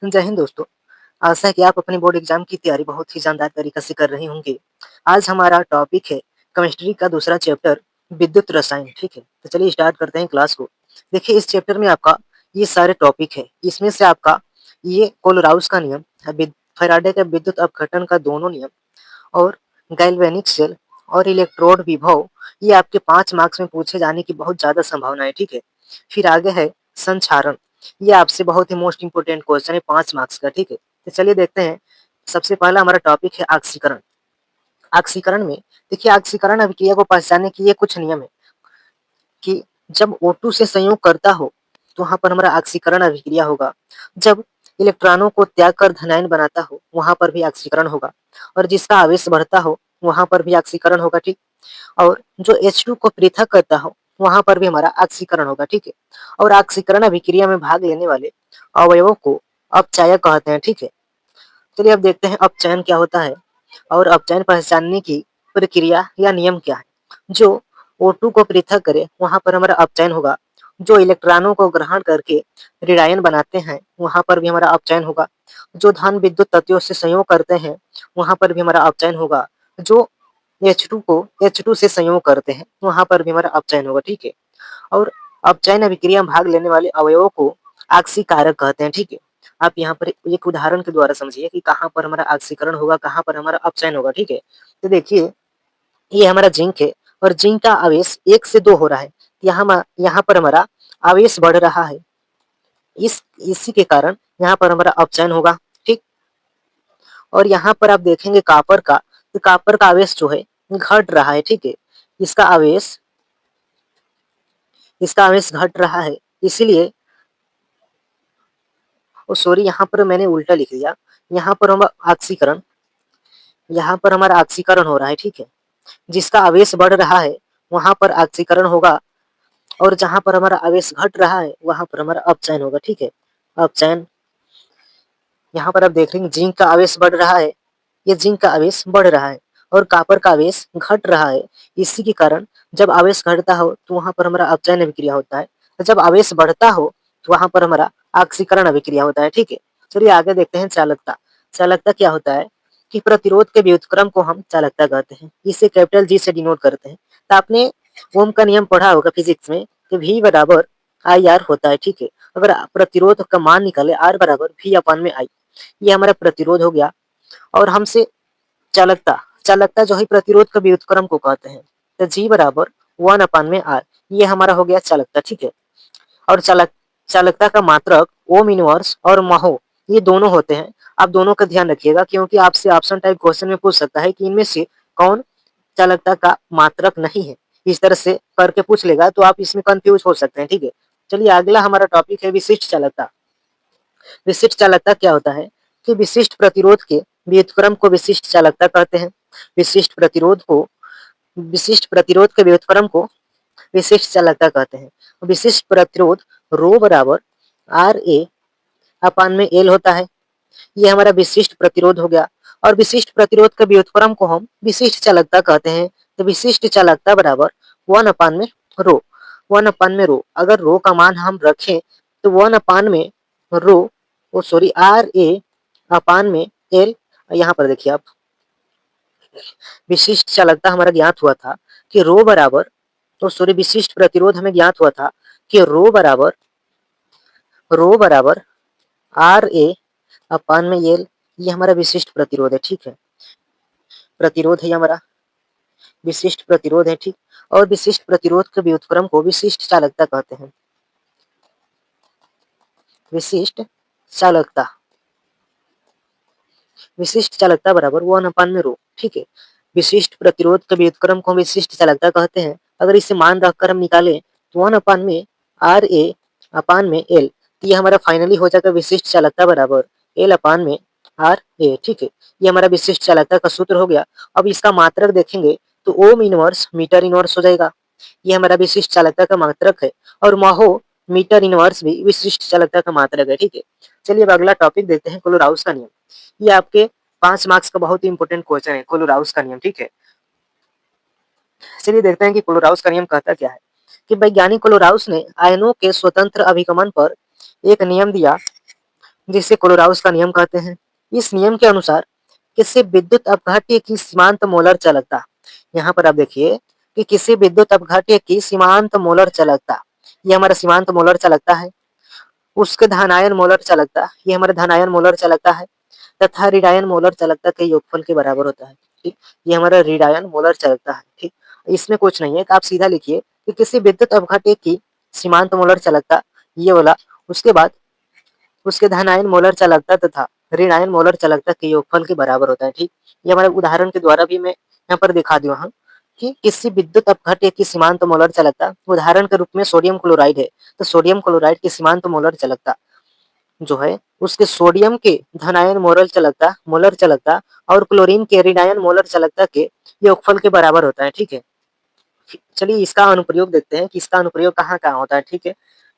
जय हिंद दोस्तों। आशा है कि आप अपने बोर्ड एग्जाम की तैयारी बहुत ही शानदार तरीके से कर रहे होंगे। आज हमारा टॉपिक है केमिस्ट्री का दूसरा चैप्टर विद्युत रसायन। ठीक है, तो चलिए स्टार्ट करते हैं क्लास को। देखिए, इस चैप्टर में आपका ये सारे टॉपिक है। इसमें से आपका ये कोलोराउस का नियम, फैराडे के विद्युत अपघटन का दोनों नियम और गैल्वेनिक सेल और इलेक्ट्रोड विभव, ये आपके 5 मार्क्स में पूछे जाने की बहुत ज्यादा संभावना है। ठीक है, फिर आगे है संक्षारण। ये आपसे बहुत ही मोस्ट इंपोर्टेंट क्वेश्चन है 5 मार्क्स का। ठीक है, तो चलिए देखते हैं। सबसे पहला हमारा टॉपिक है ऑक्सीकरण। ऑक्सीकरण में देखिए, ऑक्सीकरण अभिक्रिया को पहचानने के ये कुछ नियम है कि जब O2 से संयोग करता हो तो वहां पर हमारा ऑक्सीकरण अभिक्रिया होगा। जब इलेक्ट्रॉनों को त्याग कर धनायन बनाता हो वहां पर भी ऑक्सीकरण होगा, और जिसका आवेश बढ़ता हो वहां पर भी ऑक्सीकरण होगा। ठीक, और जो H2 को पृथक करता हो वहां पर भी हमारा ऑक्सीकरण होगा। ठीक है, और ऑक्सीकरण अभिक्रिया में भाग लेने वाले अवयवों को अपचायक कहते हैं। ठीक है, चलिए अब देखते हैं अपचयन क्या होता है और अपचयन पहचानने की प्रक्रिया या नियम क्या है। जो O2 को पृथक करे वहां पर हमारा अपचयन होगा। जो इलेक्ट्रॉनों को ग्रहण करके ऋणायन बनाते हैं वहां पर भी हमारा अपचयन होगा। जो धन विद्युत तत्वों से संयोग करते हैं वहां पर भी हमारा अपचयन होगा। जो H2 को H2 से संयोग करते हैं वहां पर भी हमारा अपचयन होगा। ठीक है, और अपचयन अभिक्रिया में भाग लेने वाले अवयवों को ऑक्सीकारक कहते हैं। ठीक है, आप यहाँ पर एक उदाहरण के द्वारा समझिए कि कहाँ पर हमारा ऑक्सीकरण होगा, कहाँ पर हमारा अपचयन होगा। ठीक है, तो देखिए, ये हमारा जिंक है और जिंक का आवेश 1 से 2 हो रहा है। यहाँ पर हमारा आवेश बढ़ रहा है। इसी के कारण यहाँ पर हमारा अपचयन होगा। ठीक, और यहाँ पर आप देखेंगे कापर का, तो कापर का आवेश जो है घट रहा है। ठीक है, इसका आवेश इसका आवेश घट रहा है, इसीलिए सॉरी, यहाँ पर मैंने उल्टा लिख दिया। यहाँ पर हम ऑक्सीकरण यहाँ पर हमारा ऑक्सीकरण हो रहा है। ठीक है, जिसका आवेश बढ़ रहा है वहां पर ऑक्सीकरण होगा, और जहां पर हमारा आवेश घट रहा है वहां पर हमारा अपचयन होगा। ठीक है, अपचयन, यहाँ पर आप देख रहे हैं जिंक का आवेश बढ़ रहा है, ये जिंक का आवेश बढ़ रहा है और कापर का आवेश घट रहा है। इसी के कारण जब आवेश घटता हो तो वहां पर हमारा अपचयन अभिक्रिया होता है, और जब आवेश बढ़ता हो तो वहां पर हमारा ऑक्सीकरण अभिक्रिया होता है। ठीक है, चलिए आगे देखते हैं चालकता। चालकता क्या होता है कि प्रतिरोध के व्युत्क्रम को हम चालकता कहते हैं। इसे कैपिटल जी से डिनोट करते हैं। तो आपने ओम का नियम पढ़ा होगा फिजिक्स में कि V बराबर आई आर होता है। ठीक है, अगर प्रतिरोध का मान निकाले R बराबर V अपान में I, ये हमारा प्रतिरोध हो गया। और हमसे चालकता चालकता जो है प्रतिरोध का व्युत्क्रम को कहते हैं। तो G बराबर 1/R, ये हमारा हो गया चालकता। ठीक है, और चालकता का मात्रक ओम इनवर्स और महो, ये दोनों होते हैं। आप दोनों का ध्यान रखिएगा क्योंकि आपसे ऑप्शन टाइप क्वेश्चन में पूछ सकता है कि इनमें से कौन चालकता का मात्रक नहीं है। इस तरह से करके पूछ लेगा तो आप इसमें कंफ्यूज हो सकते हैं। ठीक है, चलिए अगला हमारा टॉपिक है विशिष्ट चालकता। विशिष्ट चालकता क्या होता है कि विशिष्ट प्रतिरोध के व्युत्क्रम को विशिष्ट चालकता कहते हैं। विशिष्ट प्रतिरोध को विशिष्ट प्रतिरोध के व्युत्क्रम को विशिष्ट चालकता कहते हैं। विशिष्ट प्रतिरोध रो बराबर आर ए अपान में एल होता है, ये हमारा विशिष्ट प्रतिरोध हो गया। और विशिष्ट प्रतिरोध के व्युत्क्रम को हम विशिष्ट चालकता कहते हैं। तो विशिष्ट चालकता बराबर 1/रो। 1/रो, अगर रो का मान हम रखें तो 1/रो, ओ सॉरी, आर ए अपान में एल। यहाँ पर देखिए आप, विशिष्ट चालकता हमारा ज्ञात हुआ था कि रो बराबर, तो सॉरी, विशिष्ट प्रतिरोध हमें ज्ञात हुआ था कि रो बराबर आर ए अपान में एल, ये हमारा विशिष्ट प्रतिरोध है। ठीक है, प्रतिरोध है हमारा, विशिष्ट प्रतिरोध है। ठीक, और विशिष्ट प्रतिरोध के व्युत्क्रम को विशिष्ट चालकता कहते हैं। विशिष्ट चालकता विशिष्ट चालकता बराबर 1/रो। ठीक है, विशिष्ट प्रतिरोध के व्युत्क्रम को विशिष्ट चालकता कहते हैं। अगर इसे मान रखकर हम निकालें तो 1/RA/एल, तो ये हमारा फाइनली हो जाएगा विशिष्ट चालकता बराबर L/RA। ठीक है, ये हमारा विशिष्ट चालकता का सूत्र हो गया। अब इसका मात्रक देखेंगे तो ओम इनवर्स मीटर इनवर्स हो जाएगा, ये हमारा विशिष्ट चालकता का मात्रक है। और महो मीटर इनवर्स भी विशिष्ट चालकता का मात्रक है। ठीक है, चलिए अब अगला टॉपिक देखते हैं कोलोराउस का नियम। ये आपके 5 मार्क्स का बहुत ही इंपॉर्टेंट क्वेश्चन है, कोलोराउस का नियम। ठीक है, चलिए देखते हैं कि कोलोराउस का नियम कहता क्या है। कि वैज्ञानिक कोलोराउस ने आयनों के स्वतंत्र अभिगमन पर एक नियम दिया। जिसे कोलोराउस का नियम कहते हैं। इस नियम के अनुसार किसी विद्युत अपघट्य की सीमांत मोलर चालकता, यहाँ पर आप देखिए कि किसी विद्युत अपघट्य की सीमांत मोलर चालकता, ये हमारा सीमांत मोलर चालकता है। उसके धनायन मोलर चालकता, ये हमारा धनायन मोलर चालकता है, तथा ऋणायन मोलर चालकता के योगफल के बराबर होता है। ठीक, ये हमारा ऋणायन मोलर चालकता है। ठीक, इसमें कुछ नहीं है, आप सीधा लिखिए कि किसी विद्युत अपघट्य की सीमांत मोलर चालकता, ये वाला, उसके बाद उसके धनायन मोलर चालकता तथा ऋणायन मोलर चालकता के योगफल के बराबर होता है। ठीक, ये हमारे उदाहरण के द्वारा भी मैं यहाँ पर दिखा दिया हूँ कि किसी विद्युत अपघट्य की सीमांत मोलर चालकता, उदाहरण के रूप में सोडियम क्लोराइड है, तो सोडियम क्लोराइड की सीमांत मोलर चालकता जो है उसके सोडियम के धनायन मोलर चालकता और क्लोरीन के ऋणायन मोलर चालकता के योगफल के बराबर होता है। ठीक है, चलिए इसका अनुप्रयोग देखते हैं कि इसका अनुप्रयोग कहाँ कहाँ होता है। ठीक है,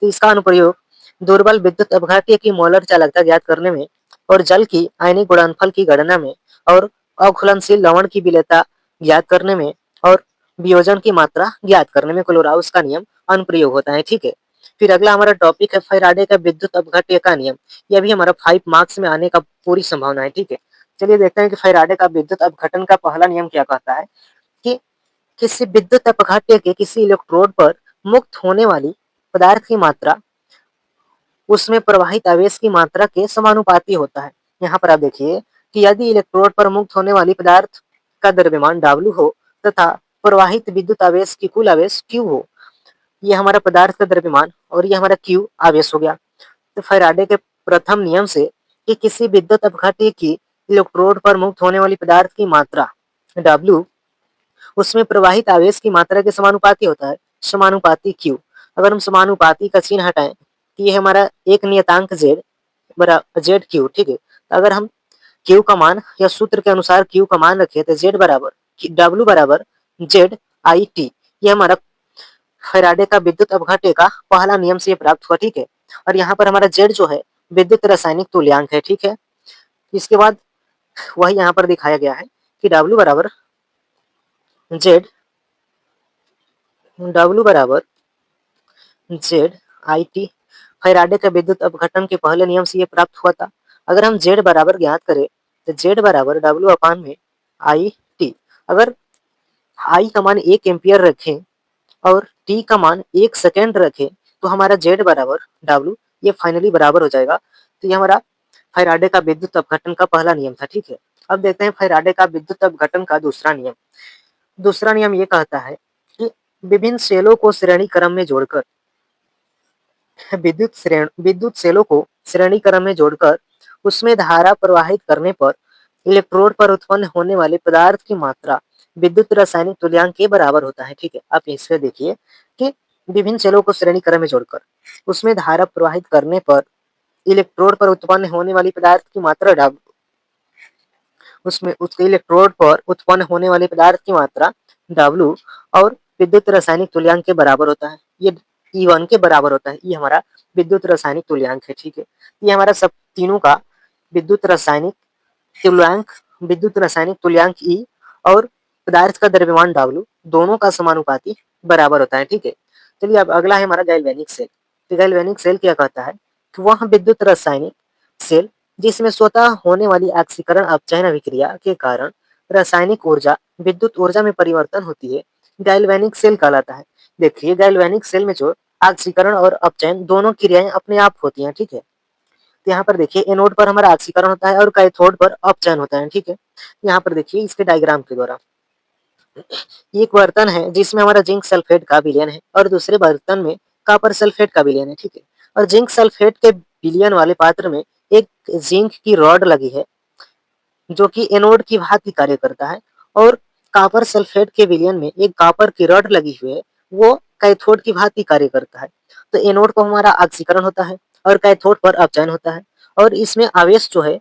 तो इसका अनुप्रयोग दुर्बल विद्युत अपघट्य की मोलर चालकता ज्ञात करने में और जल की आयनिक गुणनफल की गणना में और अघुलनशील लवण की विलेयता ज्ञात करने में और वियोजन की मात्रा ज्ञात करने में क्लोराउस का नियम अनुप्रयोग होता है। ठीक है, फिर अगला हमारा टॉपिक है फैराडे का विद्युत अपघट्य का नियम। यह भी हमारा 5 मार्क्स में आने का पूरी संभावना है। ठीक है, चलिए देखते हैं कि फैराडे का विद्युत अपघटन का पहला नियम क्या कहता है कि किसी विद्युत अपघट्य के किसी इलेक्ट्रोड पर मुक्त होने वाली पदार्थ की मात्रा उसमें प्रवाहित आवेश की मात्रा के समानुपाती होता है। यहाँ पर आप देखिए कि यदि इलेक्ट्रोड पर मुक्त होने वाली पदार्थ का द्रव्यमान W हो तथा प्रवाहित विद्युत आवेश की कुल आवेश Q हो, ये हमारा पदार्थ का द्रव्यमान और ये हमारा Q आवेश हो गया। तो फैराडे के प्रथम नियम से कि किसी विद्युत अपघट्य की इलेक्ट्रोड पर मुक्त होने वाली पदार्थ की मात्रा W उसमें प्रवाहित आवेश की मात्रा के समानुपाती होता है, समानुपाती Q। अगर हम समानुपाती का चिन्ह हटाएं तो ये हमारा एक नियतांक Z बराबर जेड क्यू। ठीक है, तो अगर हम Q का मान या सूत्र के अनुसार Q का मान रखें तो Z बराबर W बराबर जेड आई टी, ये हमारा फैराडे का विद्युत अपघट्य का पहला नियम से प्राप्त हुआ। ठीक है, और यहाँ पर हमारा Z जो है विद्युत रासायनिक तुल्यांक है। ठीक है, इसके बाद वही यहाँ पर दिखाया गया है कि W बराबर जेड आई टी, फैराडे का विद्युत अपघटन के पहले नियम से ये प्राप्त हुआ था। अगर हम Z बराबर ज्ञात करें तो Z बराबर W अपान में आई टी। अगर आई का मान 1 एम्पियर रखें और टी का मान 1 सेकेंड रखें तो हमारा Z बराबर W ये फाइनली बराबर हो जाएगा। तो ये हमारा फैराडे का विद्युत अपघटन का पहला नियम था। ठीक है, अब देखते हैं फैराडे का विद्युत अपघटन का दूसरा नियम। दूसरा नियम ये कहता है कि विभिन्न सेलों को श्रेणी क्रम में जोड़कर विद्युत सेलों को श्रेणी क्रम में जोड़कर उसमें धारा प्रवाहित करने पर इलेक्ट्रोड पर उत्पन्न होने वाले पदार्थ की मात्रा विद्युत रासायनिक तुल्यांक के बराबर होता है। ठीक है, आप इससे देखिए कि विभिन्न सेलों को श्रेणी क्रम में जोड़कर उसमें धारा प्रवाहित करने पर इलेक्ट्रोड पर उत्पन्न होने वाली पदार्थ की मात्रा W, उसमें उसके इलेक्ट्रोड पर उत्पन्न होने वाले पदार्थ की मात्रा W और विद्युत रासायनिक तुल्यांक के बराबर होता है। ये E1 के बराबर होता है। ये हमारा विद्युत रासायनिक तुल्यांक है। ठीक है, ये हमारा सब तीनों का विद्युत रासायनिक तुल्यांक E और पदार्थ का द्रव्यमान W दोनों का समानुपाती बराबर होता है। ठीक है, चलिए अब अगला है हमारा गैल्वेनिक सेल। तो गैल्वेनिक सेल क्या कहता है कि वह विद्युत रासायनिक सेल जिसमें स्वतः होने वाली ऑक्सीकरण अपचयन अभिक्रिया के कारण रासायनिक ऊर्जा विद्युत ऊर्जा में परिवर्तन होती है, गैल्वेनिक सेल कहलाता है। देखिए गैल्वेनिक सेल में जो ऑक्सीकरण और अपचयन दोनों क्रियाएं अपने आप होती हैं। ठीक है, तो यहाँ पर देखिए एनोड पर हमारा ऑक्सीकरण होता है और कैथोड पर अपचयन होता है। ठीक है, यहाँ पर देखिए इसके डायग्राम के द्वारा एक बर्तन है जिसमें हमारा जिंक सल्फेट का विलयन है और दूसरे बर्तन में कॉपर सल्फेट का विलयन है। ठीक है, और जिंक सल्फेट के विलयन वाले पात्र में एक जिंक की रॉड लगी है जो कि एनोड की भांति कार्य करता है और कॉपर सल्फेट के विलयन में एक कॉपर की रॉड लगी हुई है, वो कैथोड की भांति कार्य करता है। तो एनोड को हमारा ऑक्सीकरण होता है और कैथोड पर अपचयन होता है और इसमें आवेश जो है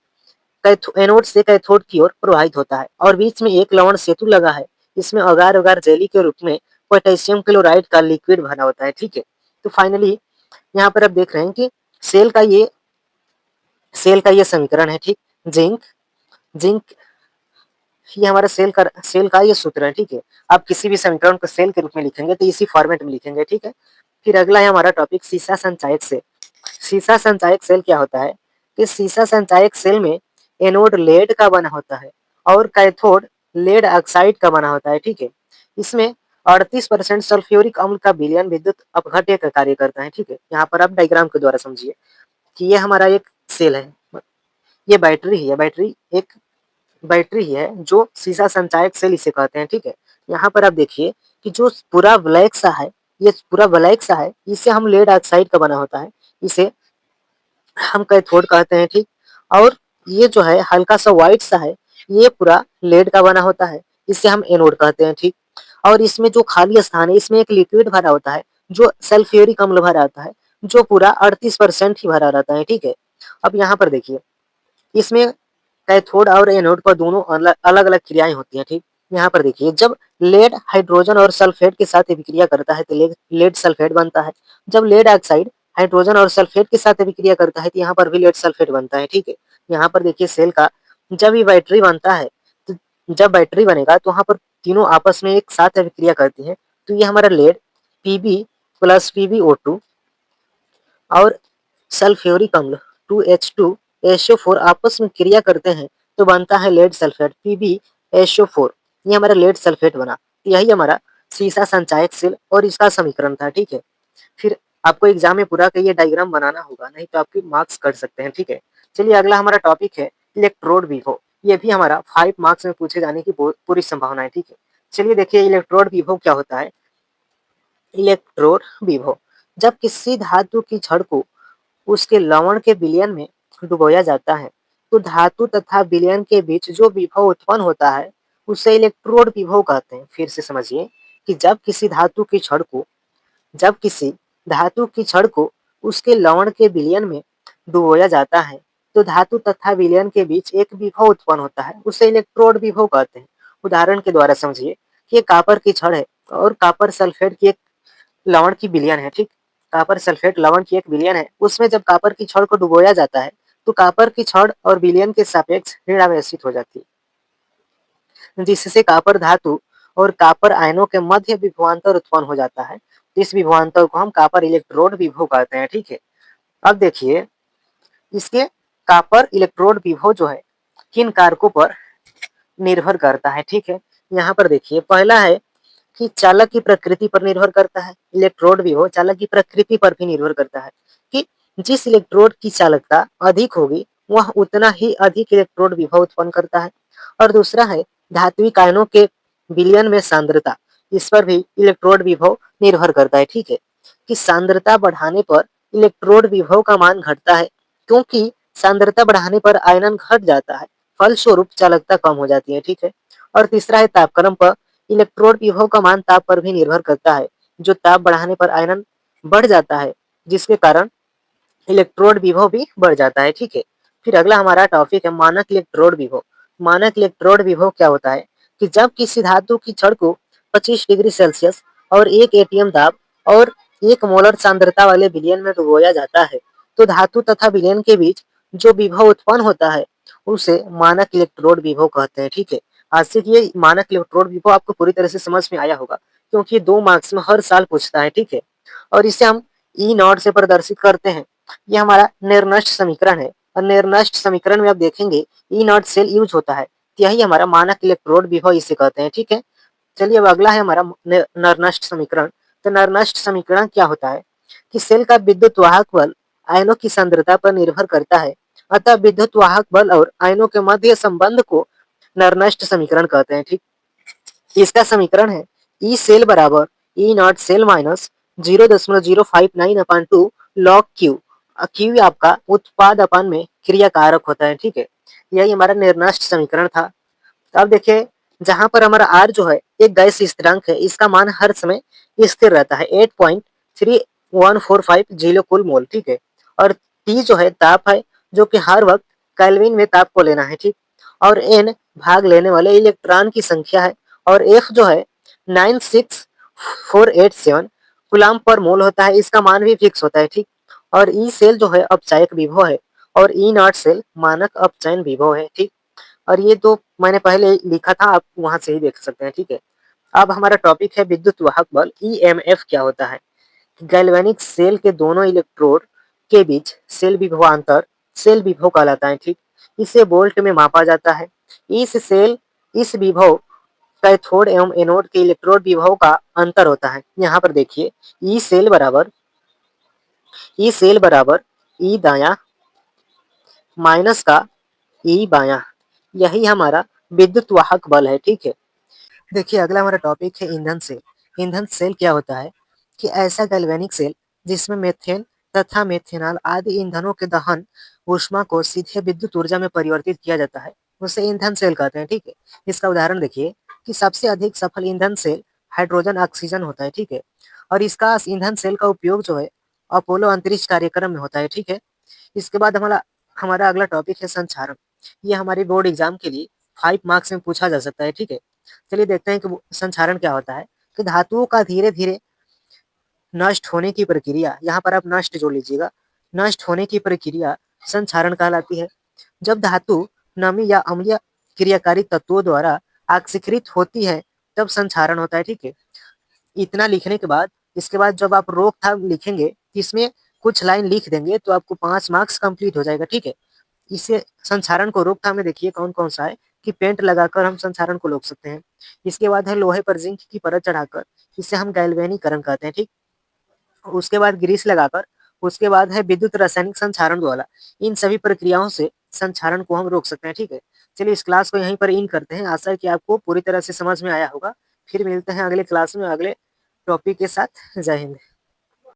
एनोड से कैथोड की ओर प्रवाहित होता है और बीच में एक लवण सेतु लगा है। इसमें अगार अगार जेली के रूप में पोटेशियम क्लोराइड का लिक्विड भरा होता है। ठीक है, तो फाइनली यहाँ पर आप देख रहे हैं कि सेल का ये समीकरण है। ठीक, जिंक जिंक ये हमारा सेल का ये सूत्र है। ठीक है, आप किसी भी समीकरण को सेल के रूप में लिखेंगे तो इसी फॉर्मेट में लिखेंगे। ठीक है, फिर अगला है हमारा टॉपिक सीसा संचायक सेल। सीसा संचायक सेल क्या होता है कि सीसा संचायक सेल में एनोड लेड का बना होता है और कैथोड लेड ऑक्साइड का बना होता है, ठीक है। इसमें 38% सल्फ्यूरिक अम्ल का विलयन विद्युत अपघट्य का कार्य करता है, ठीक है। यहाँ पर आप डायग्राम के द्वारा समझिए कि ये हमारा एक सेल है, ये बैटरी ही है, बैटरी ही है जो सीसा संचायक सेल इसे कहते हैं, ठीक है। यहाँ पर आप देखिए कि जो पूरा ब्लैक सा है, ये पूरा ब्लैक सा है, इससे हम लेड ऑक्साइड का बना होता है, इसे हम कैथोड कहते हैं, ठीक। और ये जो है हल्का सा व्हाइट सा है, ये पूरा लेड का बना होता है, इसे हम एनोड कहते हैं, ठीक। और इसमें जो खाली स्थान है, इसमें एक लिक्विड भरा होता है जो सल्फ्यूरिक अम्ल भरा होता है, जो पूरा 38% ही भरा रहता है, ठीक है। अब यहाँ पर देखिए, इसमें कैथोड और एनोड पर दोनों अलग अलग क्रियाएं होती हैं, ठीक। यहाँ पर देखिए, जब लेड हाइड्रोजन और सल्फेट के साथ विक्रिया करता है तो लेड सल्फेट बनता है। जब लेड ऑक्साइड हाइड्रोजन और सल्फेट के साथ विक्रिया करता है तो यहाँ पर भी लेड सल्फेट बनता है, ठीक है। यहाँ पर देखिए सेल का जब ये बैटरी बनता है, तो जब बैटरी बनेगा तो वहाँ पर तीनों आपस में एक साथ विक्रिया करती है, तो ये हमारा लेड पीबी प्लस पीबीओ2 और सल्फ्यूरिक अम्ल 2H2SO4 आपस में क्रिया करते हैं तो बनता है लेड सल्फेट PbSO4। ये हमारा लेड सल्फेट बना। यही हमारा सीसा संचायक सेल और इसका समीकरण था, ठीक है। फिर आपको एग्जाम में पूरा का ये डायग्राम बनाना होगा, नहीं तो आपके मार्क्स कट सकते हैं, ठीक है। चलिए अगला हमारा टॉपिक है इलेक्ट्रोड विभव। ये भी हमारा 5 मार्क्स में पूछे जाने की पूरी संभावना है, ठीक है। चलिए देखिए इलेक्ट्रोड विभव क्या होता है। इलेक्ट्रोड विभव, जब किसी धातु की छड़ को उसके लवण के विलयन में डुबोया जाता है तो धातु तथा विलयन के बीच जो विभव उत्पन्न होता है उसे इलेक्ट्रोड विभव कहते हैं। फिर से समझिए कि जब किसी धातु की छड़ को उसके लवण के विलयन में डुबोया जाता है तो धातु तथा विलयन के बीच एक विभव उत्पन्न होता है, उसे इलेक्ट्रोड विभव कहते हैं। उदाहरण के द्वारा समझिए कि ये कापर की छड़ है और कापर सल्फेट की एक लवण की विलयन है, ठीक। कापर सल्फेट लवण की एक विलयन है, उसमें जब कापर की छड़ को डुबोया जाता है तो कापर की छड़ और विलयन के सापेक्ष ऋणावेशित हो जाती है, जिससे कापर धातु और कापर आयनों के मध्य विभवांतर उत्पन्न हो जाता है। इस विभवांतर को हम कापर इलेक्ट्रोड विभव कहते हैं, ठीक है। अब देखिए इसके कापर इलेक्ट्रोड विभव जो है किन कारकों पर निर्भर करता है, ठीक है। यहाँ पर देखिए पहला है कि चालक की प्रकृति पर निर्भर करता है। इलेक्ट्रोड विभव चालक की प्रकृति पर भी निर्भर करता है कि जिस इलेक्ट्रोड की चालकता अधिक होगी वह उतना ही अधिक इलेक्ट्रोड विभव उत्पन्न करता है। और दूसरा है धात्विक आयनों के विलयन में सांद्रता, इस पर भी इलेक्ट्रोड विभव निर्भर करता है, ठीक है। कि सांद्रता बढ़ाने पर इलेक्ट्रोड विभव का मान घटता है, क्योंकि सांद्रता बढ़ाने पर आयनन घट जाता है, फलस्वरूप चालकता कम हो जाती है, ठीक है। और तीसरा है तापक्रम पर इलेक्ट्रोड विभव का मान ताप पर भी निर्भर करता है। जो ताप बढ़ाने पर आयनन बढ़ जाता है जिसके कारण इलेक्ट्रोड विभव भी बढ़ जाता है, ठीक है। फिर अगला हमारा टॉपिक है मानक इलेक्ट्रोड विभव। मानक इलेक्ट्रोड विभव क्या होता है कि जब किसी धातु की छड़ को 25 डिग्री सेल्सियस और 1 एटीएम दाब और 1 मोलर सांद्रता वाले विलयन में डुबोया जाता है तो धातु तथा विलयन के बीच जो विभव उत्पन्न होता है उसे मानक इलेक्ट्रोड विभव कहते हैं, ठीक है। आज से ये मानक इलेक्ट्रोड विभव आपको पूरी तरह से समझ में आया होगा, क्योंकि 2 मार्क्स में हर साल पूछता है, ठीक है। और इसे हम ई नॉट से प्रदर्शित करते हैं। ये हमारा निर्नष्ट समीकरण है और निर्नष्ट समीकरण में आप देखेंगे ई नॉट सेल यूज होता है, तो यही हमारा मानक इलेक्ट्रोड विभव इसे कहते हैं, ठीक है। चलिए अब अगला है हमारा निर्नष्ट समीकरण। तो निर्नष्ट समीकरण क्या होता है कि सेल का विद्युत वाहक बल आयनों की सांद्रता पर निर्भर करता है, अतः विद्युत वाहक बल और आयनों के मध्य संबंध को निर्नष्ट समीकरण कहते हैं, ठीक। इसका समीकरण है ई सेल बराबर E naught cell minus 0.059/2 log Q. Q आपका उत्पाद अपन में क्रिया कारक होता है, ठीक है। यही हमारा निर्नष्ट समीकरण था। तो अब देखिए जहां पर हमारा आर जो है एक गैस स्थिरांक है, इसका मान हर समय स्थिर रहता है 8.3145 जीरो कुल मोल, ठीक है। और टी जो है ताप है, जो कि हर वक्त केल्विन में ताप को लेना है, ठीक। और एन भाग लेने वाले इलेक्ट्रॉन की संख्या है और एफ जो है 96487 गुलाम पर मोल होता है, इसका मान भी फिक्स होता है, ठीक। और ई सेल जो है अपचायक विभव है और ई नॉट सेल मानक अपचयन विभव है, ठीक। और ये तो मैंने पहले लिखा था, आप वहां से ही देख सकते हैं, ठीक है। अब हमारा टॉपिक है विद्युत वाहक बल ईएमएफ क्या होता है। गैल्वेनिक सेल के दोनों इलेक्ट्रोड के बीच सेल विभवांतर सेल विभव कहलाता है, ठीक। इसे वोल्ट में मापा जाता है। इस विभव कैथोड एवं एनोड के इलेक्ट्रोड विभव का अंतर होता है। यहाँ पर देखिए, ई सेल बराबर ई दाया माइनस का ई बाया, यही हमारा विद्युत वाहक बल है, ठीक है। देखिए अगला हमारा टॉपिक है ईंधन सेल। ईंधन सेल क्या होता है कि ऐसा गैल्वेनिक सेल जिसमें मेथेन तथा मेथेनॉल आदि ईंधनों के दहन ऊष्मा को सीधे विद्युत ऊर्जा में परिवर्तित किया जाता है, उसे ईंधन सेल कहते हैं, ठीक है। इसका उदाहरण देखिए कि सबसे अधिक सफल ईंधन सेल हाइड्रोजन ऑक्सीजन होता है, ठीक है। और इसका ईंधन सेल का उपयोग जो है अपोलो अंतरिक्ष कार्यक्रम में होता है, ठीक है। इसके बाद हमारा हमारा अगला टॉपिक है संचारण। ये हमारे बोर्ड एग्जाम के लिए 5 मार्क्स में पूछा जा सकता है, ठीक है। चलिए देखते हैं कि संचारण क्या होता है। कि धातुओं का धीरे धीरे नष्ट होने की प्रक्रिया, यहाँ पर आप नष्ट जोड़ लीजिएगा, नष्ट होने की प्रक्रिया संचारण कहलाती है। जब धातु नमी या अम्लीय क्रियाकारी तत्वों द्वारा ऑक्सीकृत होती है तब संचारण होता है, ठीक है। इतना लिखने के बाद इसके बाद जब आप रोकथाम लिखेंगे इसमें कुछ लाइन लिख देंगे तो आपको 5 मार्क्स कंप्लीट हो जाएगा, ठीक है। इसे संचारण को रोकथाम में देखिए कौन कौन सा है कि पेंट लगाकर हम संचारण को रोक सकते हैं। इसके बाद है लोहे पर जिंक की परत चढ़ाकर, इसे हम गैल्वेनीकरण कहते हैं, ठीक। उसके बाद ग्रीस लगाकर, उसके बाद है विद्युत रासायनिक संचारण द्वारा। इन सभी प्रक्रियाओं से संचारण को हम रोक सकते हैं, ठीक है। चलिए इस क्लास को यहीं पर इन करते हैं। आशा है कि आपको पूरी तरह से समझ में आया होगा। फिर मिलते हैं अगले क्लास में अगले टॉपिक के साथ। जय हिंद।